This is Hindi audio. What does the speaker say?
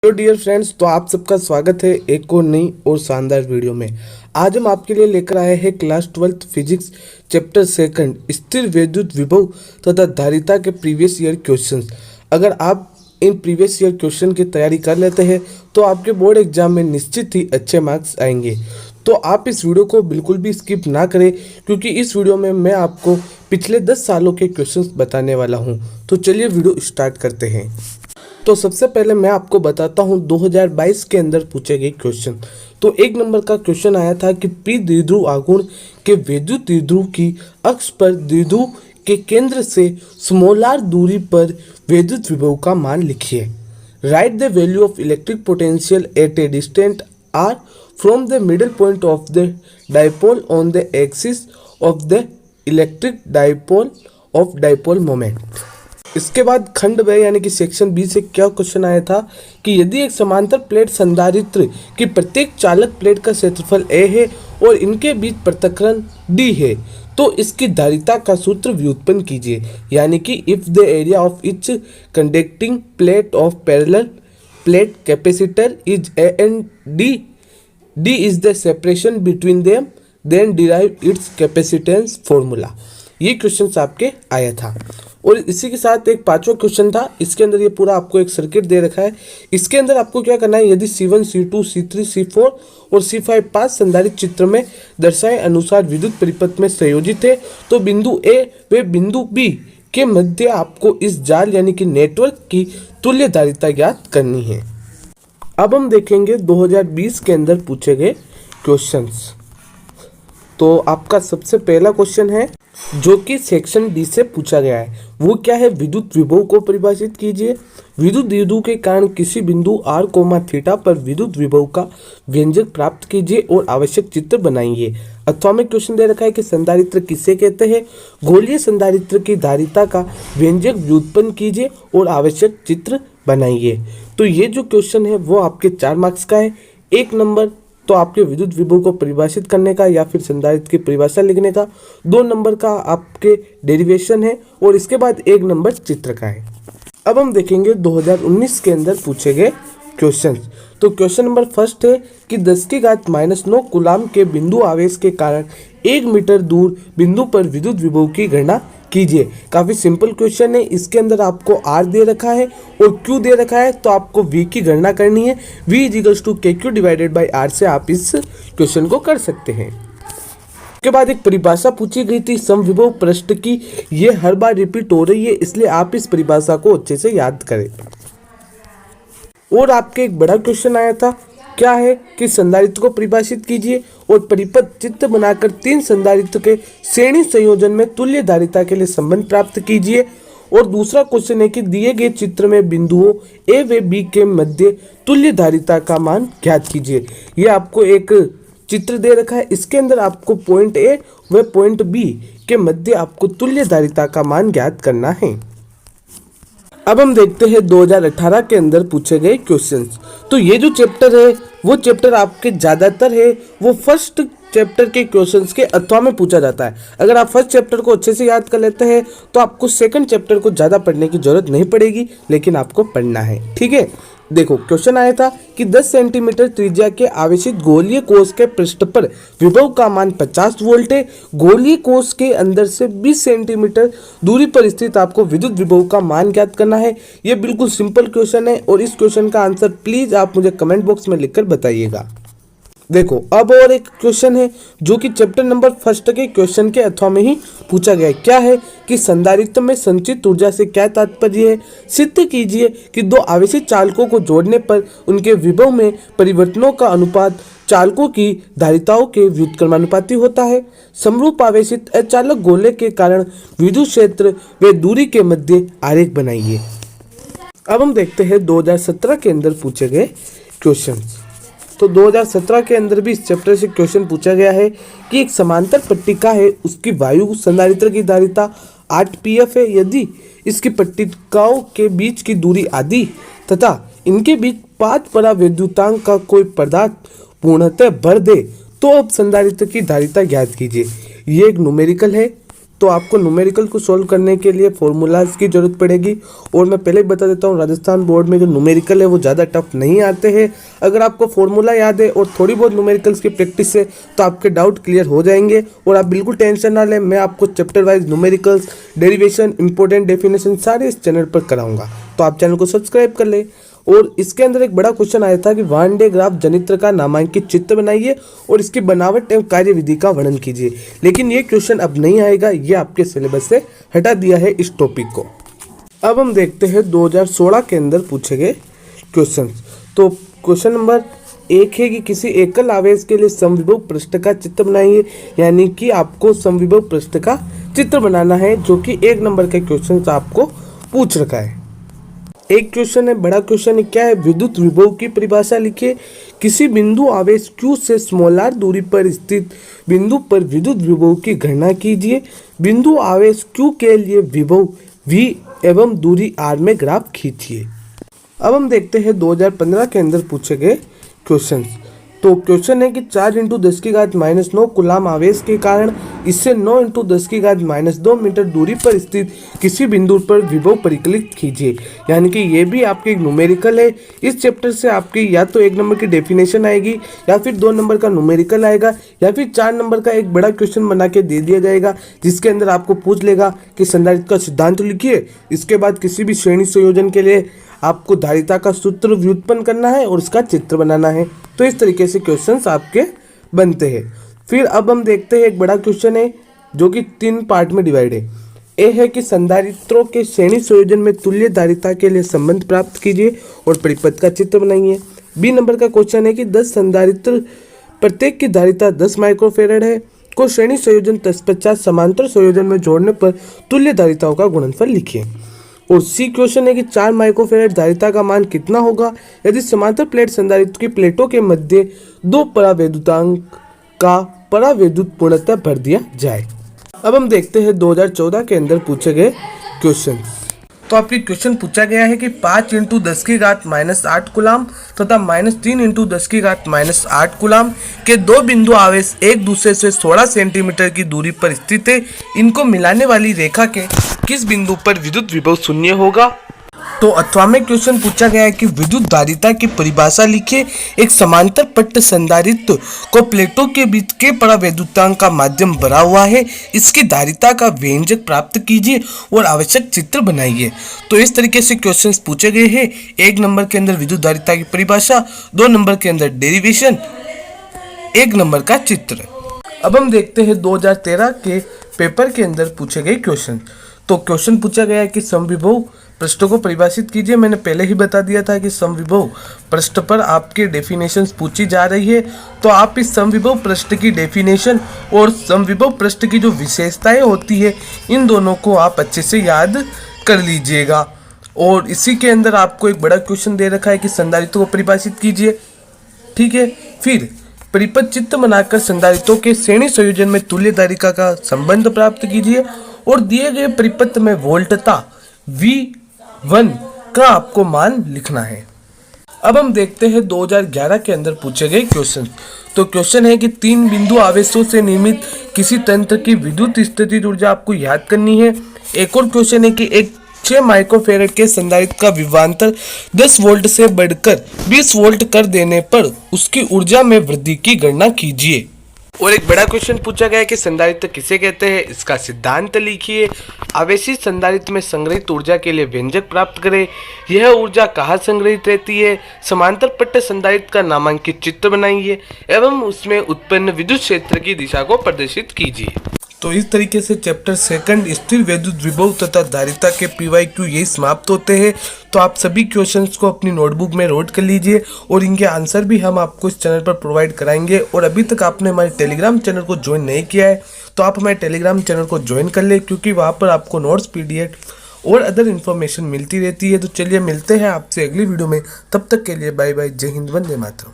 तो डियर फ्रेंड्स, तो आप सबका स्वागत है एक और नई और शानदार वीडियो में। आज हम आपके लिए लेकर आए हैं क्लास 12 फिजिक्स चैप्टर सेकंड स्थिर वैद्युत विभव तथा धारिता के प्रीवियस ईयर क्वेश्चंस। अगर आप इन प्रीवियस ईयर क्वेश्चन की तैयारी कर लेते हैं तो आपके बोर्ड एग्जाम में निश्चित ही अच्छे मार्क्स आएंगे। तो आप इस वीडियो को बिल्कुल भी स्किप ना करें, क्योंकि इस वीडियो में मैं आपको पिछले 10 सालों के क्वेश्चंस बताने वाला हूं। तो चलिए वीडियो स्टार्ट करते हैं। तो सबसे पहले मैं आपको बताता हूं 2022 के अंदर पूछे गए क्वेश्चन। तो एक नंबर का क्वेश्चन आया था कि पी द्विध्रुव आघूर्ण के वैद्युत द्विध्रुव की अक्ष पर द्विध्रुव के केंद्र से स्मॉलर दूरी पर वैद्युत विभव का मान लिखिए। Write the value of electric potential at a distance R from the middle point of the dipole on the axis of the electric dipole of dipole moment. इसके बाद खंड ब यानी कि सेक्शन बी से क्या क्वेश्चन आया था कि यदि एक समांतर प्लेट संधारित्र की प्रत्येक चालक प्लेट का क्षेत्रफल a है और इनके बीच पृथक्करण d है तो इसकी धारिता का सूत्र व्युत्पन्न कीजिए। यानी कि if the area of each conducting plate of parallel plate capacitor is a and d is the separation between them, then derive its capacitance formula। ये क्वेश्चन आपके आया था। और इसी के साथ एक पांचवा क्वेश्चन था। इसके अंदर ये पूरा आपको एक सर्किट दे रखा है। इसके अंदर आपको क्या करना है, यदि C1 C2 C3 C4 और C5 पांच संधारित्र चित्र में दर्शाए अनुसार विद्युत परिपथ में संयोजित है तो बिंदु A व बिंदु B के मध्य आपको इस जाल यानी कि नेटवर्क की तुल्य धारिता ज्ञात करनी है। अब हम देखेंगे 2020 के अंदर पूछे गए क्वेश्चंस। तो आपका सबसे पहला क्वेश्चन है जो कि सेक्शन डी से पूछा गया है, वो क्या है, विद्युत विभव को परिभाषित कीजिए। विद्युत द्विध्रुव के कारण किसी बिंदु r, थीटा पर विद्युत विभव का व्यंजक प्राप्त कीजिए और आवश्यक चित्र बनाइए। अथवा में क्वेश्चन दे रखा है कि संधारित्र किसे कहते हैं। गोलीय संधारित्र की धारिता का व्यंजक व्युत्पन्न कीजिए और आवश्यक चित्र बनाइए। तो ये जो क्वेश्चन है वो आपके 4 मार्क्स का है। 1 नंबर तो आपके विद्युत विभव को परिभाषित करने का या फिर संधारित्र की परिभाषा लिखने का, 2 नंबर का आपके डेरिवेशन है और इसके बाद 1 नंबर चित्र का है। अब हम देखेंगे 2019 के अंदर पूछे गए क्वेश्चंस। तो क्वेश्चन नंबर फर्स्ट है कि 10⁻⁹ कूलाम के बिंदु आवेश के कारण 1 मीटर दूर बिंदु पर विद्युत विभव की गणना कीजिए। काफी सिंपल क्वेश्चन है। इसके अंदर आपको R दे रखा है और Q दे रखा है, तो आपको V की गणना करनी है। V = KQ/R से आप इस क्वेश्चन को कर सकते हैं। उसके बाद एक परिभाषा पूछी गई थी समविभव पृष्ठ की, ये हर बार रिपीट हो रही है, इसलिए आप इस परिभाषा को अच्छे से याद करें। और आपके एक बड़ा क्वेश्चन आया था, क्या है कि संधारित्र को परिभाषित कीजिए और परिपथ चित्र बनाकर 3 संधारित्र के श्रेणी संयोजन में तुल्य धारिता के लिए संबंध प्राप्त कीजिए। और दूसरा क्वेश्चन है कि दिए गए चित्र में बिंदुओं A व B के मध्य तुल्य धारिता का मान ज्ञात कीजिए। ये आपको एक चित्र दे रखा है, इसके अंदर आपको पॉइंट A व पॉइंट B के मध्य आपको तुल्य धारिता का मान ज्ञात करना है। अब हम देखते हैं 2018 के अंदर पूछे गए क्वेश्चंस। तो ये जो चैप्टर है वो चैप्टर आपके ज़्यादातर है वो फर्स्ट चैप्टर के क्वेश्चंस के अथवा में पूछा जाता है। अगर आप फर्स्ट चैप्टर को अच्छे से याद कर लेते हैं तो आपको सेकंड चैप्टर को ज़्यादा पढ़ने की जरूरत नहीं पड़ेगी, लेकिन आपको पढ़ना है। ठीक है, देखो क्वेश्चन आया था कि 10 सेंटीमीटर त्रिज्या के आवेशित गोलीय कोश के पृष्ठ पर विभव का मान 50 वोल्ट है। गोलीय कोश के अंदर से 20 सेंटीमीटर दूरी पर स्थित आपको विद्युत विभव का मान ज्ञात करना है। ये बिल्कुल सिंपल क्वेश्चन है और इस क्वेश्चन का आंसर प्लीज आप मुझे कमेंट बॉक्स में लिखकर बताइएगा। देखो अब और एक क्वेश्चन है जो कि चैप्टर नंबर फर्स्ट के क्वेश्चन के अथवा में ही पूछा गया है। क्या है कि संधारित्र में संचित ऊर्जा से क्या तात्पर्य है। सिद्ध कीजिए कि 2 आवेशित चालकों को जोड़ने पर उनके विभव में परिवर्तनों का अनुपात चालकों की धारिताओं के व्युत्क्रमानुपाती होता है। समरूप आवेशित अचालक गोले के कारण विद्युत क्षेत्र व दूरी के मध्य आरेख बनाइए। अब हम देखते हैं 2017 के अंदर पूछे गए क्वेश्चन। तो 2017 के अंदर भी इस चैप्टर से क्वेश्चन पूछा गया है कि एक समांतर पट्टिका है, उसकी वायु संधारित्र की धारिता 8 pF है। यदि इसकी पट्टिकाओं के बीच की दूरी आदि तथा इनके बीच 5 परावैद्युतांक का कोई पदार्थ पूर्णतः भर दे तो अब संधारित्र की धारिता ज्ञात कीजिए। ये एक न्यूमेरिकल है तो आपको न्यूमेरिकल को सॉल्व करने के लिए फॉर्मूलाज की जरूरत पड़ेगी। और मैं पहले ही बता देता हूँ, राजस्थान बोर्ड में जो न्यूमेरिकल है वो ज़्यादा टफ नहीं आते हैं। अगर आपको फॉर्मूला याद है और थोड़ी बहुत न्यूमेरिकल्स की प्रैक्टिस है तो आपके डाउट क्लियर हो जाएंगे। और आप बिल्कुल टेंशन ना लें, मैं आपको chapter wise numericals, derivation, important definition सारे इस चैनल पर कराऊंगा। तो आप चैनल को सब्सक्राइब कर ले। और इसके अंदर एक बड़ा क्वेश्चन आया था कि वान डे ग्राफ जनित्र का नामांकित चित्र बनाइए और इसकी बनावट एवं कार्यविधि का वर्णन कीजिए। लेकिन ये क्वेश्चन अब नहीं आएगा, ये आपके सिलेबस से हटा दिया है इस टॉपिक को। अब हम देखते हैं 2016 के अंदर पूछे गए क्वेश्चन। तो क्वेश्चन नंबर 1 है कि किसी एकल आवेश के लिए समविभव पृष्ठ का चित्र बनाइए। यानी कि आपको समविभव पृष्ठ का चित्र बनाना है, जो कि 1 नंबर के क्वेश्चन आपको पूछ रखा है। एक क्वेश्चन है, बड़ा क्वेश्चन है, क्या है, विद्युत विभव की परिभाषा लिखिए। किसी बिंदु आवेश Q से स्मॉल r दूरी पर स्थित बिंदु पर विद्युत विभव की गणना कीजिए। बिंदु आवेश Q के लिए विभव V एवं दूरी r में ग्राफ खींचिए। अब हम देखते हैं 2015 के अंदर पूछे गए क्वेश्चन। तो क्वेश्चन है कि 4 × 10⁻⁹ कूलाम आवेश के कारण इससे 9 × 10⁻² मीटर दूरी पर स्थित किसी बिंदु पर विभव परिकलित कीजिए। यानी कि ये भी आपके एक न्यूमेरिकल है। इस चैप्टर से आपकी या तो 1 नंबर की डेफिनेशन आएगी, या फिर 2 नंबर का न्यूमेरिकल आएगा, या फिर 4 नंबर का एक बड़ा क्वेश्चन बना के दे दिया जाएगा, जिसके अंदर आपको पूछ लेगा कि संधारित्र का सिद्धांत लिखिए। इसके बाद किसी भी श्रेणी संयोजन के लिए आपको धारिता का सूत्र व्युत्पन्न करना है और उसका चित्र बनाना है। तो इस तरीके से क्वेश्चंस आपके बनते हैं। फिर अब हम देखते हैं एक बड़ा क्वेश्चन है जो कि 3 पार्ट में डिवाइड है। ए है कि संधारित्रों के श्रेणी संयोजन में तुल्य धारिता के लिए संबंध प्राप्त कीजिए और परिपथ का चित्र बनाइए। बी नंबर का क्वेश्चन है कि 10 संधारित्र प्रत्येक की धारिता 10 माइक्रोफेरेड है को श्रेणी संयोजन तत्पश्चात समांतर संयोजन में जोड़ने पर तुल्य धारिताओं का गुणनफल लिखिए। और सी क्वेश्चन है कि 4 माइक्रोफेरेड धारिता का मान कितना होगा यदि समांतर प्लेट संधारित्र की प्लेटों के मध्य 2 परावैद्युतांक का परावैद्युत पूर्णतः भर दिया जाए। अब हम देखते हैं 2014 के अंदर पूछे गए क्वेश्चन। तो आपकी क्वेश्चन पूछा गया है कि 5 × 10⁻⁸ कूलाम तथा -3 × 10⁻⁸ कूलाम के 2 बिंदु आवेश एक दूसरे से 16 सेंटीमीटर की दूरी पर स्थित है। इनको मिलाने वाली रेखा के किस बिंदु पर विद्युत विभव शून्य होगा। तो अथवा में क्वेश्चन पूछा गया है कि विद्युत धारिता की परिभाषा लिखिए। एक समांतर पट्ट संधारित्र को प्लेटों के बीच के परावैद्युतांक का माध्यम भरा हुआ है, इसकी धारिता का व्यंजक प्राप्त कीजिए और आवश्यक चित्र बनाइए। तो इस तरीके से क्वेश्चंस पूछे गए हैं। 1 नंबर के अंदर विद्युत धारिता की परिभाषा, 2 नंबर के अंदर डेरिवेशन, 1 नंबर का चित्र। अब हम देखते हैं 2013 के पेपर के अंदर पूछे गए क्वेश्चन। तो क्वेश्चन पूछा गया है कि समविभव पृष्ठों को परिभाषित कीजिए। मैंने पहले ही बता दिया था कि समविभव पृष्ठ पर आपके डेफिनेशंस पूछी जा रही है। तो आप इस समविभव पृष्ठ की डेफिनेशन और समविभव पृष्ठ की जो विशेषताएं होती है, इन दोनों को आप अच्छे से याद कर लीजिएगा। और इसी के अंदर आपको एक बड़ा क्वेश्चन दे रखा है कि संधारित्र को परिभाषित कीजिए। ठीक है, फिर परिपथ चित्र बनाकर संधारित्रों के श्रेणी संयोजन में तुल्य धारिता का संबंध प्राप्त कीजिए और दिए गए परिपथ में वोल्टता V1 का आपको मान लिखना है। अब हम देखते हैं 2011 के अंदर पूछे गए क्वेश्चन। तो क्वेश्चन है कि 3 बिंदु आवेशों से निर्मित किसी तंत्र की विद्युत स्थितिज ऊर्जा आपको याद करनी है। एक और क्वेश्चन है कि एक 6 माइक्रोफेरेड के संधारित्र का विभवांतर 10 वोल्ट से बढ़कर 20 वोल्ट कर देने पर उसकी ऊर्जा में वृद्धि की गणना कीजिए। और एक बड़ा क्वेश्चन पूछा गया है कि संधारित्र किसे कहते हैं, इसका सिद्धांत लिखिए। आवेशित संधारित्र में संग्रहित ऊर्जा के लिए व्यंजक प्राप्त करें। यह ऊर्जा कहाँ संग्रहित रहती है। समांतर पट्ट संधारित्र का नामांकित चित्र बनाइए एवं उसमें उत्पन्न विद्युत क्षेत्र की दिशा को प्रदर्शित कीजिए। तो इस तरीके से चैप्टर 2 स्थिर विद्युत विभव तथा धारिता के PYQ यही समाप्त होते हैं। तो आप सभी क्वेश्चंस को अपनी नोटबुक में नोट कर लीजिए और इनके आंसर भी हम आपको इस चैनल पर प्रोवाइड कराएंगे। और अभी तक आपने हमारे टेलीग्राम चैनल को ज्वाइन नहीं किया है तो आप हमारे टेलीग्राम चैनल को ज्वाइन कर ले, क्योंकि वहाँ पर आपको नोट्स, PDF और अदर इन्फॉर्मेशन मिलती रहती है। तो चलिए मिलते हैं आपसे अगली वीडियो में, तब तक के लिए बाय बाय, जय हिंद, वंदे मातरम।